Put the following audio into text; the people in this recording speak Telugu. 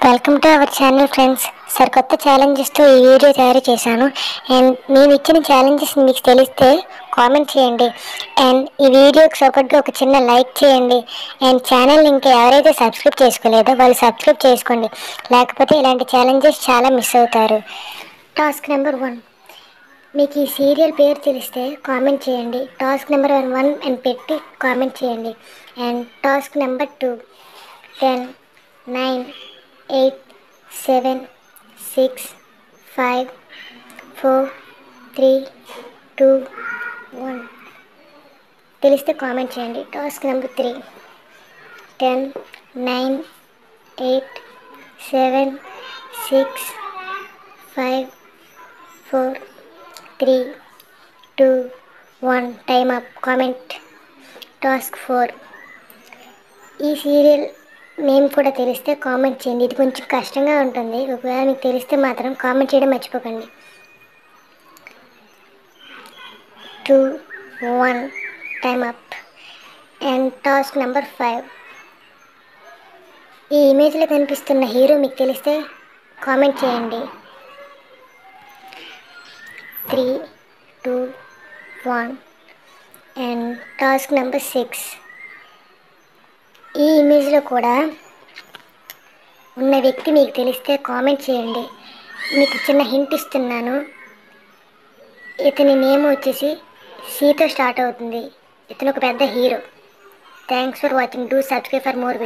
Welcome to our channel friends. సరికొత్త ఛాలెంజెస్తో ఈ వీడియో తయారు చేశాను. అండ్ నేను ఇచ్చిన ఛాలెంజెస్ మీకు తెలిస్తే కామెంట్ చేయండి. అండ్ ఈ వీడియోకి సపోర్ట్గా ఒక చిన్న లైక్ చేయండి. అండ్ ఛానల్ ఇంకా ఎవరైతే సబ్స్క్రైబ్ చేసుకోలేదో వాళ్ళు సబ్స్క్రైబ్ చేసుకోండి, లేకపోతే ఇలాంటి ఛాలెంజెస్ చాలా మిస్ అవుతారు. టాస్క్ నెంబర్ 1, మీకు ఈ సీరియల్ పేరు తెలిస్తే కామెంట్ చేయండి. టాస్క్ నెంబర్ 1 అని పెట్టి కామెంట్ చేయండి. అండ్ టాస్క్ నెంబర్ 2, 10, 9, 8, 7, 6, 5, 4, 3, 2, 1 తెలిస్తే కామెంట్ చేయండి. Task number 3, 10, 9, 8, 7, 6, 5, 4, 3, 2, 1 time up. Comment. Task 4, ఈ సీరియల్ నేమ్ కూడా తెలిస్తే కామెంట్ చేయండి. ఇది కొంచెం కష్టంగా ఉంటుంది. ఒకవేళ మీకు తెలిస్తే మాత్రం కామెంట్ చేయడం మర్చిపోకండి. 2, 1 time up. And task number 5, ఈ ఇమేజ్లో కనిపిస్తున్న హీరో మీకు తెలిస్తే కామెంట్ చేయండి. 3, 2, 1 అండ్ టాస్క్ నెంబర్ 6, ఈ ఇమేజ్లో కూడా ఉన్న వ్యక్తి మీకు తెలిస్తే కామెంట్ చేయండి. మీకు చిన్న హింట్ ఇస్తున్నాను. ఇతని నేమ్ వచ్చేసి సీతో స్టార్ట్ అవుతుంది. ఇతను ఒక పెద్ద hero. Thanks for watching. Do subscribe for more videos.